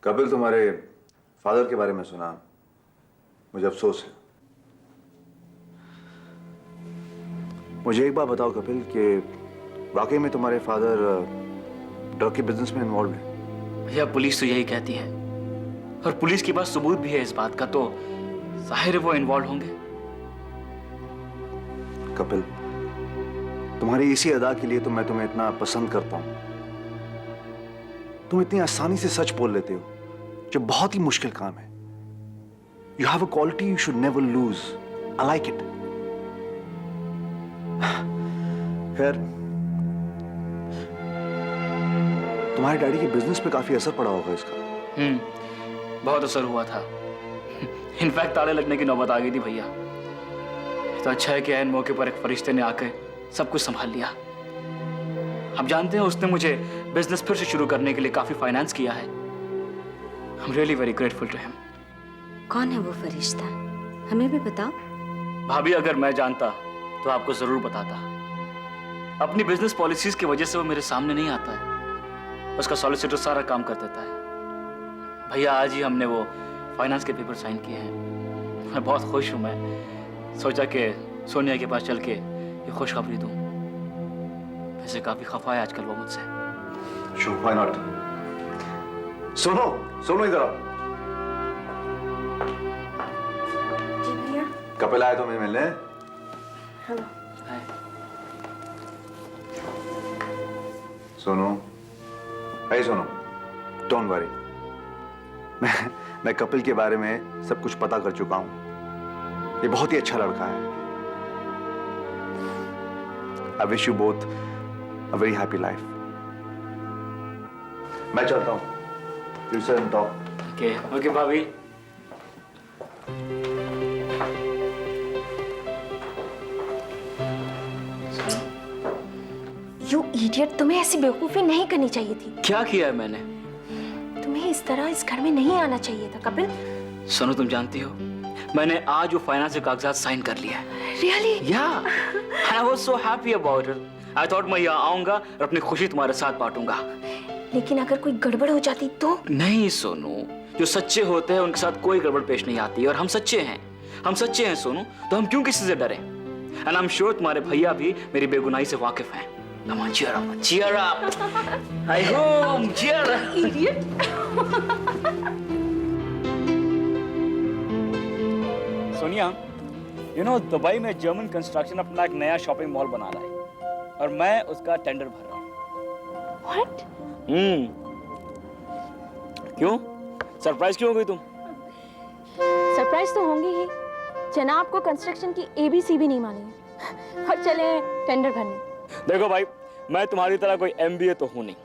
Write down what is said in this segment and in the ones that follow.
कपिल, तुम्हारे फादर के बारे में सुना, मुझे अफसोस है। मुझे एक बात बताओ कपिल कि वाकई में तुम्हारे फादर ड्रग के बिजनेस में इन्वॉल्व है? भैया पुलिस तो यही कहती है, और पुलिस के पास सबूत भी है इस बात का, तो जाहिर है वो इन्वॉल्व होंगे। कपिल, तुम्हारी इसी अदा के लिए तो मैं तुम्हें इतना पसंद करता हूं। तुम इतनी आसानी से सच बोल लेते हो, जो बहुत ही मुश्किल काम है। You have a quality you should never lose. I like it. खैर, तुम्हारे डैडी के बिजनेस पे काफी असर पड़ा होगा इसका। बहुत असर हुआ था। इनफैक्ट ताले लगने की नौबत आ गई थी भैया। तो अच्छा है कि ऐन मौके पर एक फरिश्ते ने आकर सब कुछ संभाल लिया। आप जानते हैं उसने मुझे बिजनेस फिर से शुरू करने के लिए काफी फाइनेंस किया है। I am really very grateful to him. कौन है वो फरिश्ता, हमें भी बताओ। भाभी, अगर मैं जानता तो आपको जरूर बताता। अपनी बिजनेस पॉलिसीज की वजह से वो मेरे सामने नहीं आता है। उसका सॉलिसिटर सारा काम कर देता है। भैया, आज ही हमने वो फाइनेंस के पेपर साइन किए हैं। मैं बहुत खुश हूं। मैं सोचा कि सोनिया के पास चल के ये खुशखबरी दूं। वैसे काफी खफा है आजकल वो मुझसे। Sure, why not? सुनो सुनो, इधर आओ। जी भैया। कपिल आए तुम्हें मिलने। हेलो। सुनो, hey, सुनो, डोंट वरी। मैं कपिल के बारे में सब कुछ पता कर चुका हूं। ये बहुत ही अच्छा लड़का है। I wish you both a very happy life. मैं चलता हूं। You sit and talk. Okay भाभी। यू इडियट, तुम्हें ऐसी बेवकूफी नहीं करनी चाहिए थी। क्या किया है मैंने? तुम्हें इस तरह इस घर में नहीं आना चाहिए था कपिल। सोनू, तुम जानती हो मैंने आज वो फाइनेंस के कागजात साइन कर लिया है। Really? Yeah, and I was so happy about it. I thought मैं यहाँ आऊंगा और अपनी खुशी तुम्हारे साथ बांटूंगा। लेकिन अगर कोई गड़बड़ हो जाती तो? नहीं सोनू, जो सच्चे होते हैं उनके साथ कोई गड़बड़ पेश नहीं आती, और हम सच्चे हैं। हम सच्चे हैं सोनू, तो हम क्यों किसी से डरें? And I'm sure तुम्हारे भैया भी मेरी बेगुनाही से वाकिफ हैं। Come on, cheer up, cheer up. I hope, cheer up. Idiot. Sonia, Dubai में जर्मन कंस्ट्रक्शन अपना एक नया शॉपिंग मॉल बना रहा है, और मैं उसका टेंडर भर रहा हूँ। What? क्यों? सरप्राइज क्यों हो गई तुम? सरप्राइज तो होंगी ही। जनाब को कंस्ट्रक्शन की ABC भी नहीं मानी है। और चले टेंडर भरने। देखो भाई, मैं तुम्हारी तरह कोई MBA तो हूँ नहीं,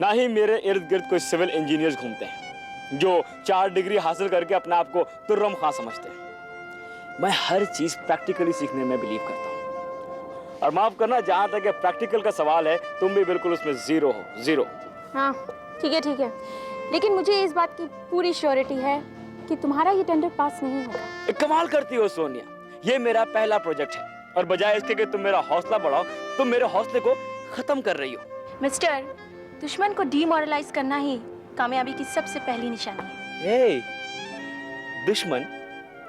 ना ही मेरे इर्द गिर्द कोई सिविल इंजीनियर्स घूमते हैं जो 4 डिग्री हासिल करके अपने आप को तुर्रम खां समझते हैं। मैं हर चीज प्रैक्टिकली सीखने में बिलीव करता हूँ। और माफ करना, जहाँ तक प्रैक्टिकल का सवाल है, तुम भी बिल्कुल उसमें जीरो हो, जीरो। हाँ, ठीक है ठीक है, लेकिन मुझे इस बात की पूरी श्योरिटी है कि तुम्हारा ये टेंडर पास नहीं होगा। कमाल करती हो सोनिया, ये मेरा पहला प्रोजेक्ट है, और बजाय इसके कि तुम मेरा हौसला बढ़ाओ, तुम मेरे हौसले को खत्म कर रही हो। मिस्टर, दुश्मन को डीमोरलाइज करना ही कामयाबी की सबसे पहली निशानी है। Hey, दुश्मन?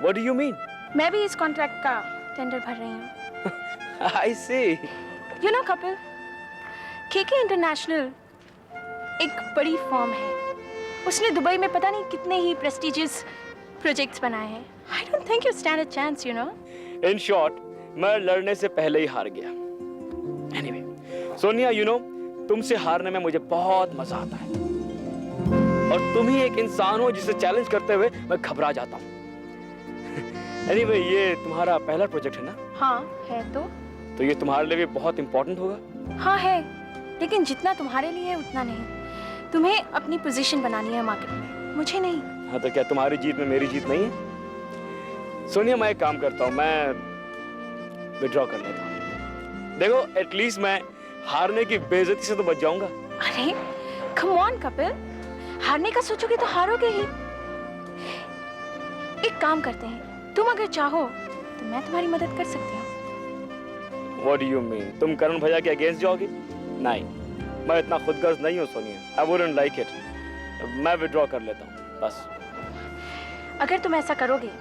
What do you mean? मैं भी इस कॉन्ट्रैक्ट का टेंडर भर रही हूँ। I see. You know Kapil, KK international एक बड़ी फर्म है। उसने दुबई में पता नहीं कितने ही प्रेस्टिजियस प्रोजेक्ट्स बनाए हैं। I don't think you stand a chance, you know. In short, मैं लड़ने से पहले ही हार गया। Anyway, सोनिया, तुमसे हारने में मुझे बहुत मजा आता है, और तुम ही एक इंसान हो जिसे चैलेंज करते हुए मैं घबरा जाता हूँ। Anyway, ये तुम्हारा पहला प्रोजेक्ट है ना? हाँ है तो ये तुम्हारे लिए भी बहुत इंपॉर्टेंट होगा। हाँ है, लेकिन जितना तुम्हारे लिए है उतना नहीं। तुम्हें अपनी पोजीशन बनानी है मार्केट में, मुझे नहीं। हाँ, तो क्या तुम्हारी जीत में मेरी जीत नहीं है? सोनिया, मैं एक काम करता हूँ, मैं विड्रॉ कर लेता हूँ। देखो, एटलीस्ट मैं हारने की बेइज्जती से तो बच जाऊंगा। अरे कम ऑन कपिल, हारने का सोचोगे तो हारोगे ही। एक काम करते हैं, तुम अगर चाहो तो मैं तुम्हारी मदद कर सकती हूँ। What do you mean? तुम करण भैया के अगेंस्ट जाओगी? नहीं, मैं इतना खुदगर्ज नहीं हूँ Sonia. I wouldn't like it. मैं विड्रॉ कर लेता हूँ बस। अगर तुम ऐसा करोगे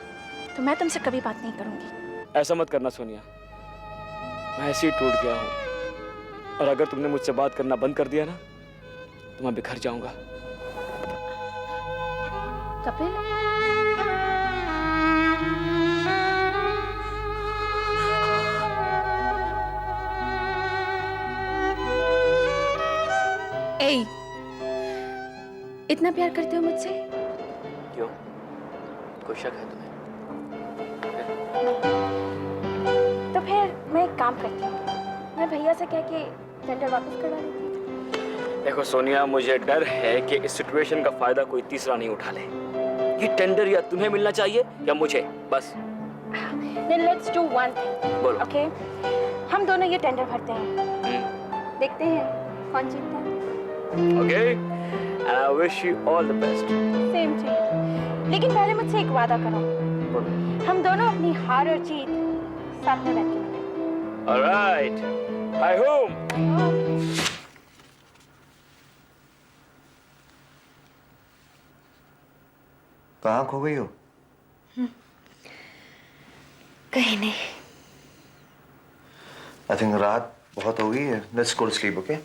तो मैं तुमसे कभी बात नहीं करूंगी। ऐसा मत करना सोनिया, मैं ऐसे ही टूट गया हूँ, और अगर तुमने मुझसे बात करना बंद कर दिया ना तो मैं बिखर जाऊंगा। कपिल, ए, इतना प्यार करते हो मुझसे? क्यों, कोई शक है तुम्हें? तो फिर मैं एक काम करती हूँ, मैं भैया से कह के टेंडर वापस करवा देती हूँ। देखो सोनिया, मुझे डर है कि इस सिचुएशन का फायदा कोई तीसरा नहीं उठा ले। ये टेंडर या तुम्हें मिलना चाहिए या मुझे, बस। Then let's do one thing. बोलो। Okay? हम दोनों ये टेंडर भरते हैं, देखते हैं कौन जीतता है। Okay, and I wish you all the best. Same to you. लेकिन पहले मुझसे एक वादा करो, बोलो। हम दोनों अपनी हार और जीत साथ में बैठ के मनाएं। All right. Hi home. कहाँ खो गई हो? कहीं नहीं। आई थिंक रात बहुत हो गई है। Let's go to sleep, okay?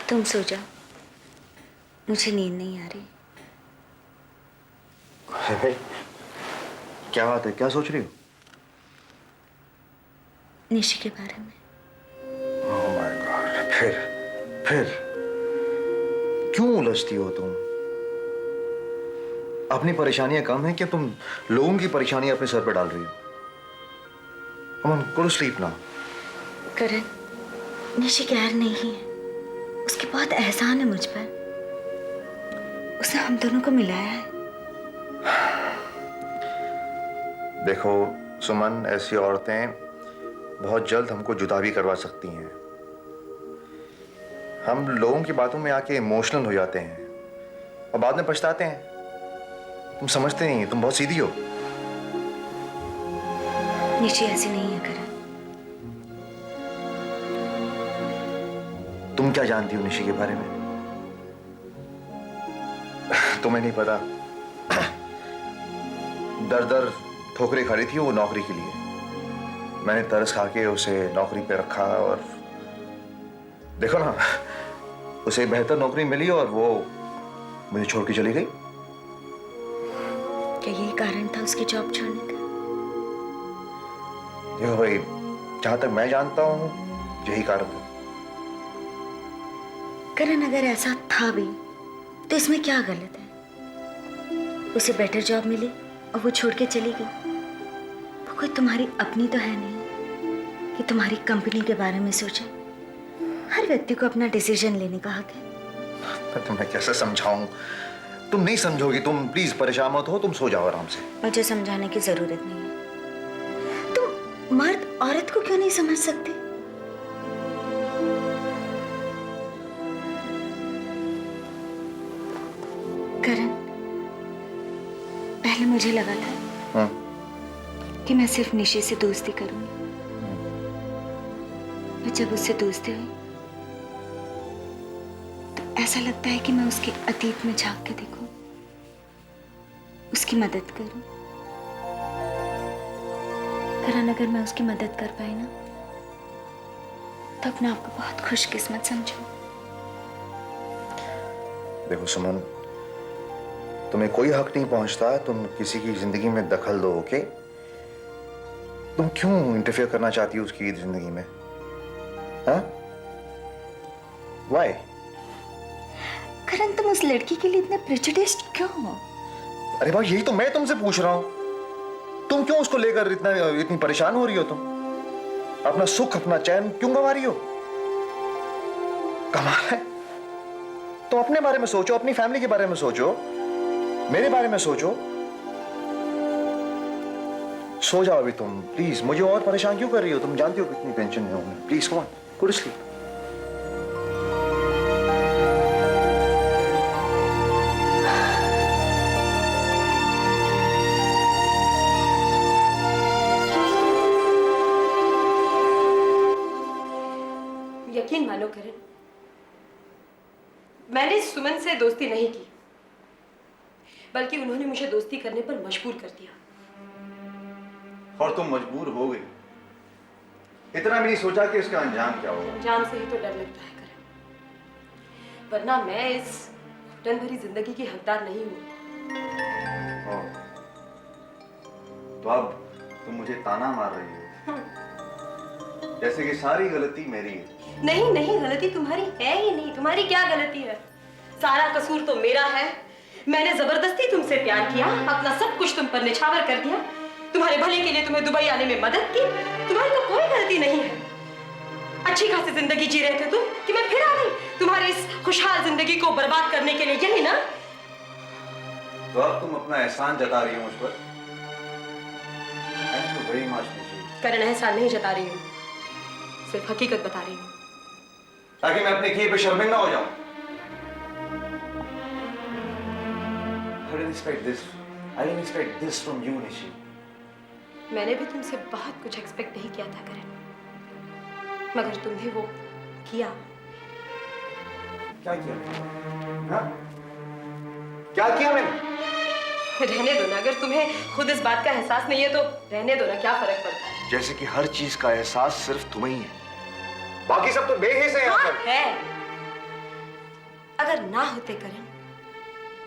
तुम सो जाओ, मुझे नींद नहीं आ रही। भाई, क्या बात है, क्या सोच रही हो? निशी के बारे में। ओह माय गॉड, फिर क्यों उलझती हो तुम? अपनी परेशानियां कम है क्या तुम लोगों की परेशानियां अपने सर पे डाल रही हो? Come on, go to sleep now. करण, निशी गैर नहीं है, उसके बहुत एहसान है मुझ पर। उसने हम दोनों को मिलाया है। देखो सुमन, ऐसी औरतें बहुत जल्द हमको जुदा भी करवा सकती हैं। हम लोगों की बातों में आके इमोशनल हो जाते हैं और बाद में पछताते हैं। तुम समझते नहीं, तुम बहुत सीधी हो। निशी ऐसी नहीं है करण। तुम क्या जानती हो निशी के बारे में? तुम्हें नहीं पता। दर दर ठोकरें खाई थी वो नौकरी के लिए। मैंने तरस खा के उसे नौकरी पे रखा और देखो ना, उसे बेहतर नौकरी मिली और वो मुझे छोड़ के चली गई। क्या यही कारण था उसकी जॉब छोड़ने का? देखो भाई, जहां तक मैं जानता हूं यही कारण था। करण, अगर ऐसा था भी तो इसमें क्या गलत है? उसे बेटर जॉब मिली और वो छोड़ के चली गई। वो कोई तुम्हारी अपनी तो है नहीं कि तुम्हारी कंपनी के बारे में सोचे। हर व्यक्ति को अपना डिसीजन लेने का हक है। मैं तुम्हें कैसे समझाऊं? तुम नहीं समझोगी। तुम प्लीज परेशान मत हो, तुम सो जाओ आराम से। मुझे समझाने की जरूरत नहीं है। तुम मर्द औरत को क्यों नहीं समझ सकते? करण, पहले मुझे लगा था कि मैं सिर्फ निशी से दोस्ती करूंगी, पर जब उससे दोस्ती हुई तो ऐसा लगता है कि मैं उसके अतीत में झांक के देखूं, उसकी मदद करूं। करण, अगर मैं उसकी मदद कर पाई ना तो अपने आप को बहुत खुशकिस्मत समझूं। देखो सुमन, तुम्हें कोई हक नहीं पहुंचता तुम किसी की जिंदगी में दखल दो, ओके? तुम क्यों इंटरफेयर करना चाहती हो उसकी जिंदगी में? हाँ? Why? करण, तुम उस लड़की के लिए इतने प्रेजुडिस्ड क्यों हो? अरे भाई, यही तो मैं तुमसे पूछ रहा हूं। तुम क्यों उसको लेकर इतनी परेशान हो रही हो? तुम अपना सुख, अपना चैन क्यों गंवा रही हो? कमाल है। तो अपने बारे में सोचो, अपनी फैमिली के बारे में सोचो, मेरे बारे में सोचो। सो जाओ अभी तुम प्लीज। मुझे और परेशान क्यों कर रही हो? तुम जानती हो कितनी टेंशन में हूं मैं। Please come on, go to sleep. यकीन मानो करण, मैंने सुमन से दोस्ती नहीं की, बल्कि उन्होंने मुझे दोस्ती करने पर मजबूर कर दिया। और तुम मजबूर हो गई। इतना भी नहीं सोचा कि इसका अंजाम क्या होगा। अंजाम से ही तो डर लगता है करण, वरना मैं इस घुटन भरी जिंदगी की हकदार नहीं हूँ। तो अब तुम मुझे ताना मार रही हो, जैसे कि सारी गलती मेरी है। नहीं नहीं, गलती तुम्हारी है ही नहीं। तुम्हारी क्या गलती है? सारा कसूर तो मेरा है। मैंने जबरदस्ती तुमसे प्यार किया, अपना सब कुछ तुम पर निछावर कर दिया, तुम्हारे भले के लिए तुम्हें दुबई आने में मदद की। तुम्हारी तो कोई गलती नहीं है। अच्छी खासी जिंदगी जी रहे थे तुम कि मैं फिर आ गई तुम्हारी इस खुशहाल जिंदगी को बर्बाद करने के लिए, यही ना? तो अब तुम अपना एहसान जता रही हो मुझ पर। वही करण, एहसान नहीं जता रही हूँ, सिर्फ हकीकत बता रही हूँ, ताकि मैं अपने किए पे शर्मिंदा हो जाऊं। I didn't expect this from you, Nishi. मैंने भी तुमसे बहुत कुछ एक्सपेक्ट नहीं किया था करण, मगर तुमने वो किया। क्या किया? हाँ? क्या किया मैंने? रहने दो ना, अगर तुम्हें खुद इस बात का एहसास नहीं है तो रहने दो ना, क्या फर्क पड़ता है? जैसे कि हर चीज का एहसास सिर्फ तुम्हें ही है, बाकी सब तो बेहिस है यहाँ पर। है। अगर ना होते करण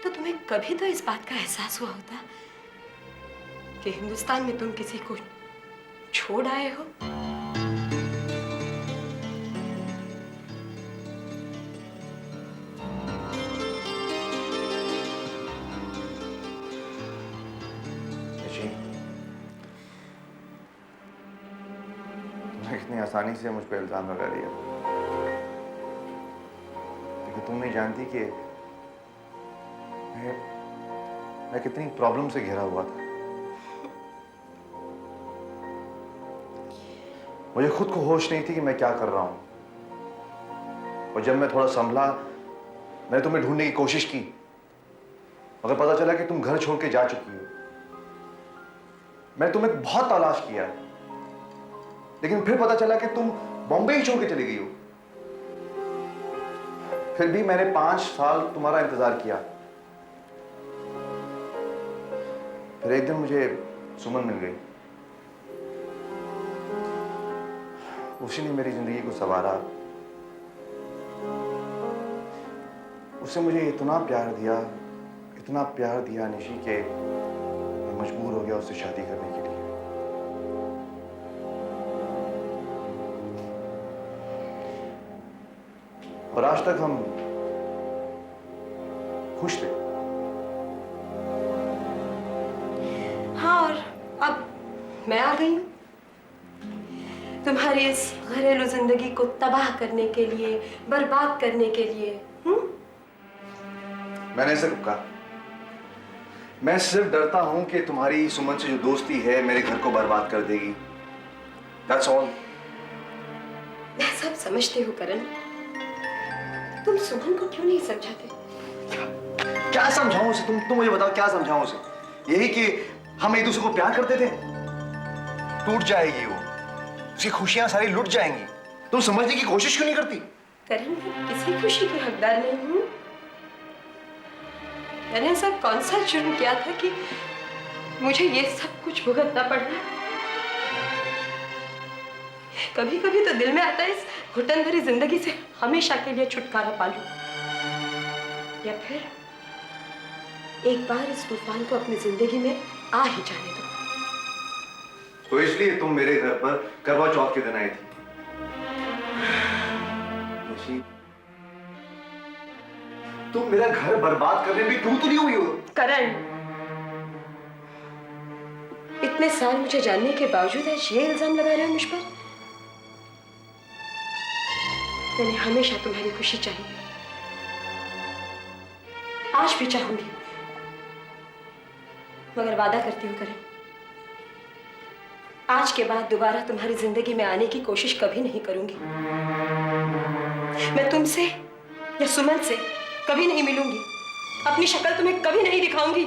तो तुम्हें कभी तो इस बात का एहसास हुआ होता कि हिंदुस्तान में तुम किसी को छोड़ आए हो। इतनी आसानी से मुझ पर इल्जाम लगा दिया, लेकिन तुम नहीं जानती कि मैं कितनी प्रॉब्लम से घिरा हुआ था। मुझे खुद को होश नहीं थी कि मैं क्या कर रहा हूं, और जब मैं थोड़ा संभला, मैंने तुम्हें ढूंढने की कोशिश की, मगर पता चला कि तुम घर छोड़ के जा चुकी हो। मैंने तुम्हें बहुत तलाश किया, लेकिन फिर पता चला कि तुम बॉम्बे ही छोड़ के चली गई हो। फिर भी मैंने 5 साल तुम्हारा इंतजार किया। फिर एक दिन मुझे सुमन मिल गई। उसी ने मेरी जिंदगी को संवारा। उसने मुझे इतना प्यार दिया निशी, के मैं मजबूर हो गया उससे शादी करने के लिए। और आज तक हम खुश थे। हाँ, और अब मैं आ गई हूं तुम्हारी इस घरेलू जिंदगी को तबाह करने के लिए, बर्बाद करने के लिए। मैंने सिर्फ कहा, मैं सिर्फ डरता हूं कि तुम्हारी सुमन से जो दोस्ती है मेरे घर को बर्बाद कर देगी। That's all। मैं सब समझती हूँ करण, तुम सुमन को क्यों नहीं समझाते? क्या समझाऊं उसे? तुम मुझे बताओ, क्या समझाऊं उसे? यही कि हम एक दूसरे को प्यार करते थे। टूट जाएगी वो, उसकी खुशियां सारी लुट जाएंगी। तुम समझने की कोशिश क्यों नहीं करती? करण, मैं किसी खुशी की हकदार नहीं हूँ। मैंने ऐसा कौन सा जुर्म किया था कि मुझे ये सब कुछ भुगतना पड़ रहा है? कभी कभी तो दिल में आता है इस घुटन भरी जिंदगी से हमेशा के लिए छुटकारा पा लूं, या फिर एक बार इस तूफान को अपनी जिंदगी में आ ही जाने दो। तो इसलिए तुम मेरे घर पर करवा चौथ के दिन आई थी। निशी, तुम मेरा घर बर्बाद करने में क्यों तुली हुई हो? करण, इतने साल मुझे जानने के बावजूद आज ये इल्जाम लगा रहे हो मुझ पर? मैंने हमेशा तुम्हारी खुशी चाहिए, आज भी चाहूंगी, मगर वादा करती हूँ करण, आज के बाद दोबारा तुम्हारी जिंदगी में आने की कोशिश कभी नहीं करूंगी। मैं तुमसे या सुमन से कभी नहीं मिलूंगी, अपनी शक्ल तुम्हें कभी नहीं दिखाऊंगी।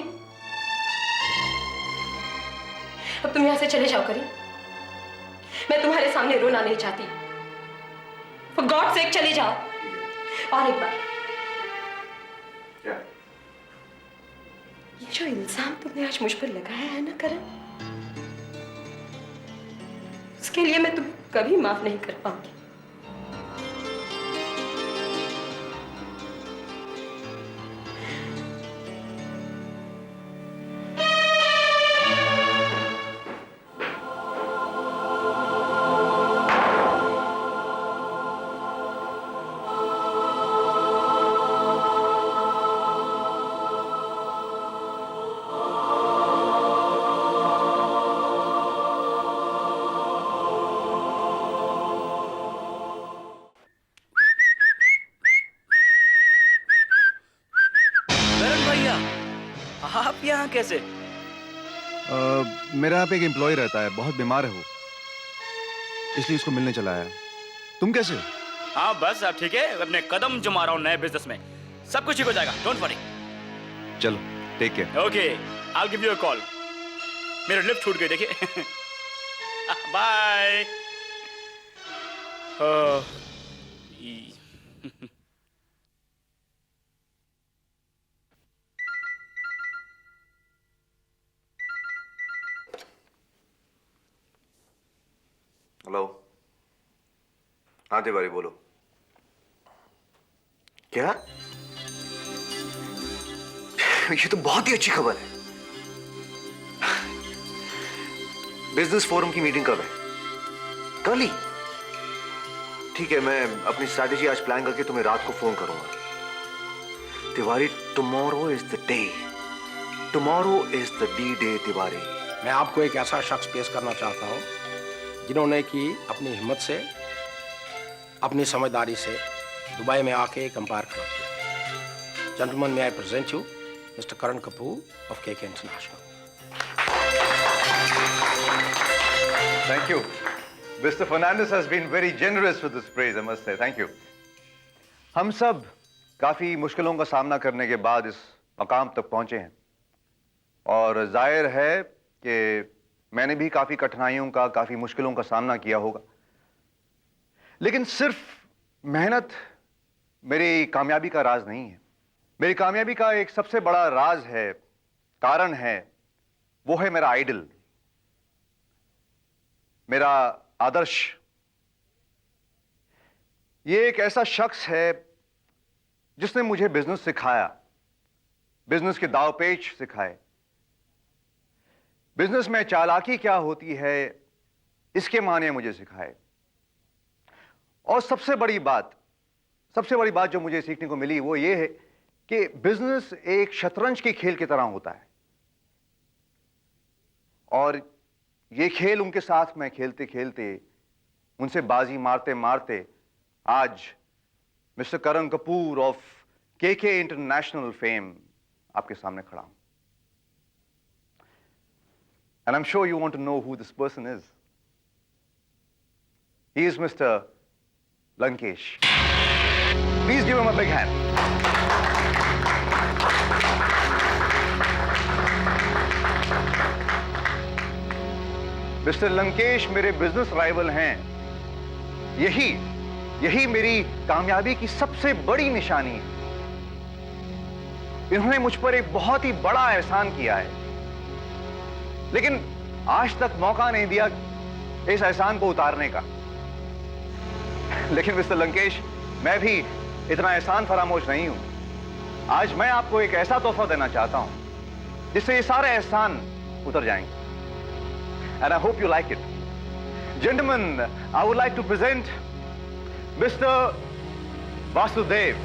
अब तुम यहां से चले जाओ करीम, मैं तुम्हारे सामने रोना नहीं चाहती। For God's sake चले जाओ। और एक बार, ये जो इल्जाम तुमने आज मुझ पर लगाया है ना करण, उसके लिए मैं तुम्हें कभी माफ नहीं कर पाऊंगी। करण भैया, आप यहाँ कैसे? मेरा यहाँ पे एक एम्प्लॉय रहता है, बहुत बीमार है वो, इसलिए उसको मिलने चला आया। तुम कैसे हो? हाँ बस अब ठीक है, अपने कदम जमा रहा हूँ नए बिजनेस में, सब कुछ ठीक हो जाएगा, डोंट वरी। चलो, take care. Okay, I will give you a call. मेरा लिफ्ट छूट गई देखिए। बाय। हेलो। हाँ तिवारी बोलो। क्या? ये तो बहुत ही अच्छी खबर है। बिजनेस फोरम की मीटिंग कब है? कल ही? ठीक है, मैं अपनी स्ट्रैटेजी आज प्लान करके तुम्हें रात को फोन करूंगा। Tiwari, tomorrow is the day. Tomorrow is the D day Tiwari. मैं आपको एक ऐसा शख्स पेश करना चाहता हूं जिन्होंने कि अपनी हिम्मत से, अपनी समझदारी से दुबई में आके एक एम्पायर खड़ा किया। Gentleman, may I present you mister Karan Kapoor of KK international. Thank you. Mr. Fernandez has been very generous with this praise, I must say. Thank you. हम सब काफी मुश्किलों का सामना करने के बाद इस मकाम तक पहुंचे हैं और जाहिर है कि मैंने भी काफी कठिनाइयों का, काफी मुश्किलों का सामना किया होगा, लेकिन सिर्फ मेहनत मेरी कामयाबी का राज नहीं है। मेरी कामयाबी का एक सबसे बड़ा राज है, कारण है, वो है मेरा आइडल, मेरा आदर्श। ये एक ऐसा शख्स है जिसने मुझे बिजनेस सिखाया, बिजनेस के दांव-पेच सिखाए, बिजनेस में चालाकी क्या होती है इसके माने मुझे सिखाए। और सबसे बड़ी बात जो मुझे सीखने को मिली वो ये है कि बिजनेस एक शतरंज के खेल की तरह होता है और ये खेल उनके साथ मैं खेलते खेलते, उनसे बाजी मारते मारते आज mister Karan Kapoor of KK international fame आपके सामने खड़ा हूं। And I'm sure you want to know who this person is. He is Mr. Lankesh. Please give him a big hand. Mister Lankesh मेरे बिजनेस राइवल हैं। यही मेरी कामयाबी की सबसे बड़ी निशानी है। इन्होंने मुझ पर एक बहुत ही बड़ा एहसान किया है, लेकिन आज तक मौका नहीं दिया इस एहसान को उतारने का। लेकिन मिस्टर लंकेश, मैं भी इतना एहसान फरामोश नहीं हूं। आज मैं आपको एक ऐसा तोहफा देना चाहता हूं जिससे ये सारे एहसान उतर जाएंगे। And I hope you like it. Gentlemen, I would like to present Mr. Vasudev.